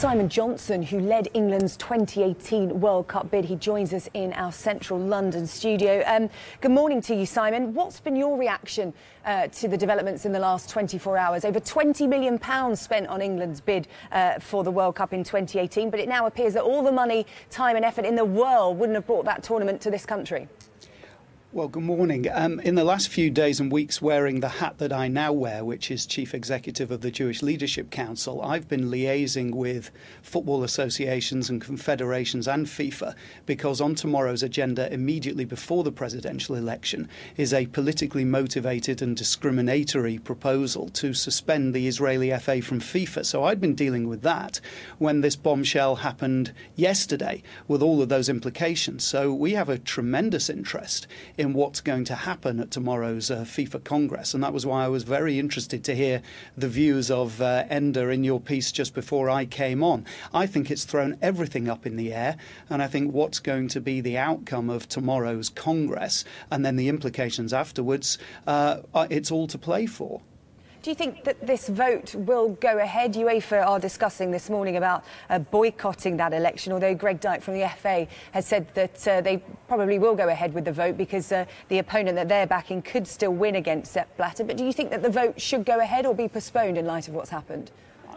Simon Johnson, who led England's 2018 World Cup bid. He joins us in our central London studio. Good morning to you, Simon. What's been your reaction to the developments in the last 24 hours? Over £20 million spent on England's bid for the World Cup in 2018, but it now appears that all the money, time and effort in the world wouldn't have brought that tournament to this country. Well, good morning. In the last few days and weeks, wearing the hat that I now wear, which is Chief Executive of the Jewish Leadership Council, I've been liaising with football associations and confederations and FIFA because on tomorrow's agenda, immediately before the presidential election, is a politically motivated and discriminatory proposal to suspend the Israeli FA from FIFA. So I'd been dealing with that when this bombshell happened yesterday with all of those implications. So we have a tremendous interest in what's going to happen at tomorrow's FIFA Congress. And that was why I was very interested to hear the views of Enda in your piece just before I came on. I think it's thrown everything up in the air, and I think what's going to be the outcome of tomorrow's Congress and then the implications afterwards, it's all to play for. Do you think that this vote will go ahead? UEFA are discussing this morning about boycotting that election, although Greg Dyke from the FA has said that they probably will go ahead with the vote because the opponent that they're backing could still win against Sepp Blatter. But do you think that the vote should go ahead or be postponed in light of what's happened?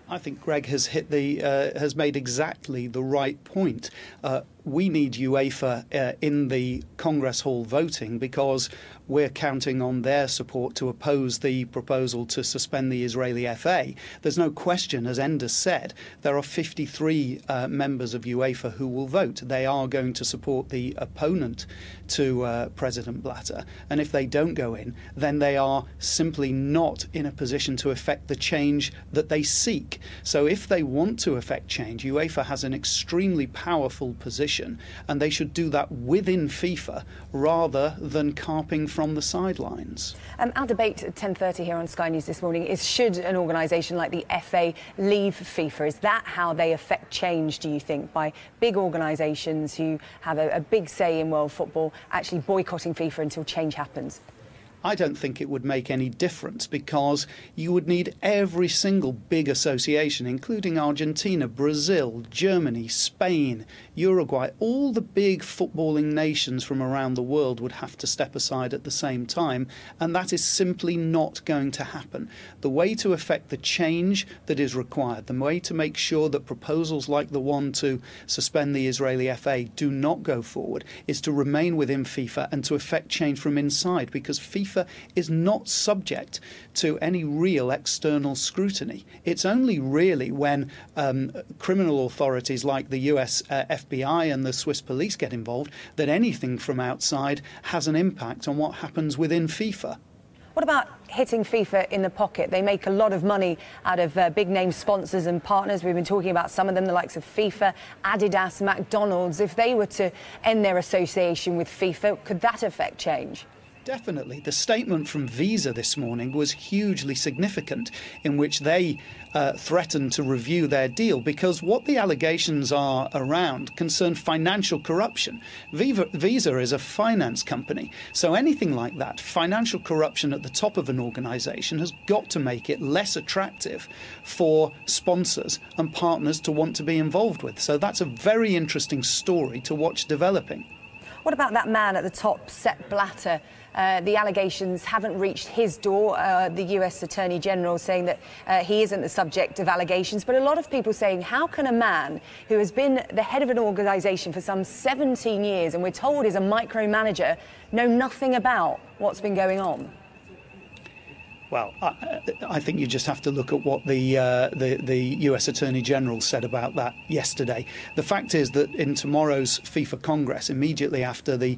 I think Greg has has made exactly the right point. We need UEFA in the Congress Hall voting because we're counting on their support to oppose the proposal to suspend the Israeli FA. There's no question, as Enda said, there are 53 members of UEFA who will vote. They are going to support the opponent to President Blatter. And if they don't go in, then they are simply not in a position to effect the change that they seek. So if they want to effect change, UEFA has an extremely powerful position, and they should do that within FIFA rather than carping from the sidelines. Our debate at 10:30 here on Sky News this morning is, should an organisation like the FA leave FIFA? Is that how they affect change, do you think, by big organisations who have a big say in world football actually boycotting FIFA until change happens? I don't think it would make any difference because you would need every single big association, including Argentina, Brazil, Germany, Spain, Uruguay. All the big footballing nations from around the world would have to step aside at the same time, and that is simply not going to happen. The way to effect the change that is required, the way to make sure that proposals like the one to suspend the Israeli FA do not go forward, is to remain within FIFA and to effect change from inside, because FIFA is not subject to any real external scrutiny. It's only really when criminal authorities like the US FBI and the Swiss police get involved that anything from outside has an impact on what happens within FIFA. What about hitting FIFA in the pocket? They make a lot of money out of big-name sponsors and partners. We've been talking about some of them, the likes of FIFA, Adidas, McDonald's. If they were to end their association with FIFA, could that affect change? Definitely. The statement from Visa this morning was hugely significant, in which they threatened to review their deal because what the allegations are around concern financial corruption. Visa is a finance company, so anything like that, financial corruption at the top of an organisation, has got to make it less attractive for sponsors and partners to want to be involved with. So that's a very interesting story to watch developing. What about that man at the top, Sepp Blatter? The allegations haven't reached his door. The US Attorney General saying that he isn't the subject of allegations. But a lot of people saying, how can a man who has been the head of an organisation for some 17 years and we're told is a micromanager know nothing about what's been going on? Well, I think you just have to look at what the US Attorney General said about that yesterday. The fact is that in tomorrow's FIFA Congress, immediately after the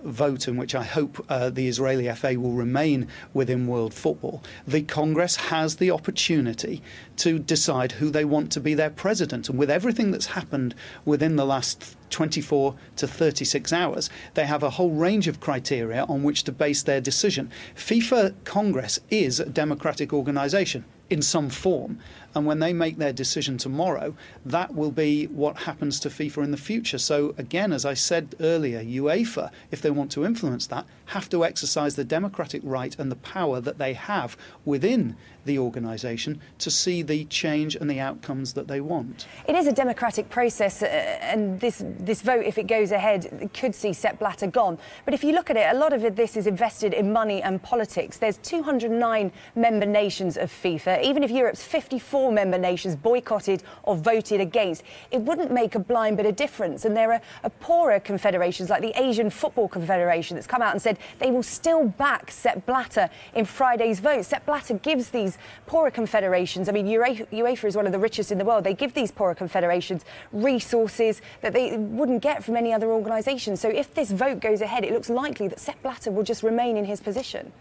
vote in which I hope the Israeli FA will remain within world football, the Congress has the opportunity to decide who they want to be their president. And with everything that's happened within the last 24 to 36 hours, they have a whole range of criteria on which to base their decision. FIFA Congress is a democratic organisation in some form, And when they make their decision tomorrow, that will be what happens to FIFA in the future. So again, as I said earlier, UEFA, if they want to influence that, have to exercise the democratic right and the power that they have within the organisation to see the change and the outcomes that they want. It is a democratic process, and this vote, if it goes ahead, could see Sepp Blatter gone. But if you look at it, a lot of this is invested in money and politics. There's 209 member nations of FIFA. Even if Europe's 54 member nations boycotted or voted against, it wouldn't make a blind bit of difference. And there are poorer confederations like the Asian Football Confederation that's come out and said they will still back Sepp Blatter in Friday's vote. Sepp Blatter gives these poorer confederations, I mean, UEFA is one of the richest in the world. They give these poorer confederations resources that they wouldn't get from any other organisation. So if this vote goes ahead, it looks likely that Sepp Blatter will just remain in his position.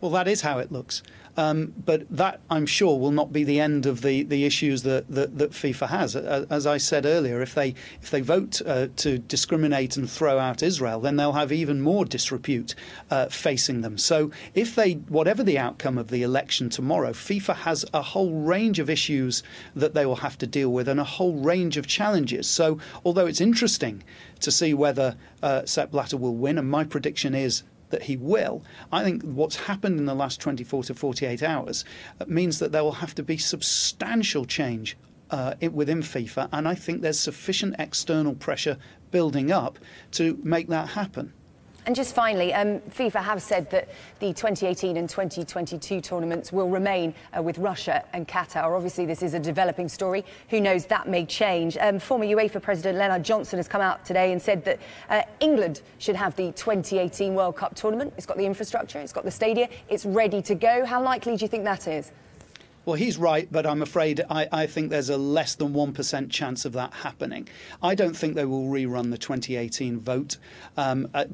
Well, that is how it looks. But that, I'm sure, will not be the end of the issues that FIFA has. As I said earlier, if they vote to discriminate and throw out Israel, then they'll have even more disrepute facing them. So whatever the outcome of the election tomorrow, FIFA has a whole range of issues that they will have to deal with and a whole range of challenges. So although it's interesting to see whether Sepp Blatter will win, and my prediction is that he will, I think what's happened in the last 24 to 48 hours means that there will have to be substantial change within FIFA, and I think there's sufficient external pressure building up to make that happen. And just finally, FIFA have said that the 2018 and 2022 tournaments will remain with Russia and Qatar. Obviously, this is a developing story. Who knows, that may change. Former UEFA President Leonard Johnson has come out today and said that England should have the 2018 World Cup tournament. It's got the infrastructure, it's got the stadia, it's ready to go. How likely do you think that is? Well, he's right, but I'm afraid I think there's a less than 1% chance of that happening. I don't think they will rerun the 2018 vote.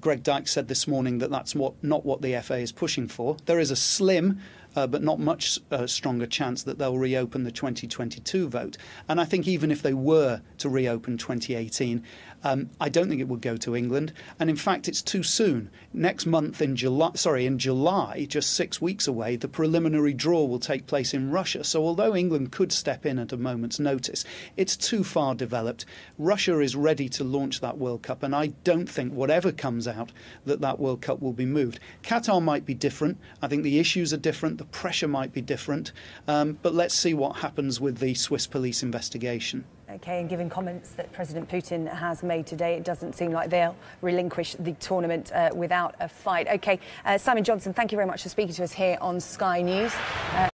Greg Dyke said this morning that that's not what the FA is pushing for. There is a slim but not much stronger chance that they'll reopen the 2022 vote. And I think even if they were to reopen 2018, I don't think it would go to England. And in fact, it's too soon. Next month in July, just 6 weeks away, the preliminary draw will take place in Russia. So although England could step in at a moment's notice, it's too far developed. Russia is ready to launch that World Cup, and I don't think, whatever comes out, that World Cup will be moved. Qatar might be different. I think the issues are different. The pressure might be different. But let's see what happens with the Swiss police investigation. OK, and given comments that President Putin has made today, it doesn't seem like they'll relinquish the tournament without a fight. OK, Simon Johnson, thank you very much for speaking to us here on Sky News.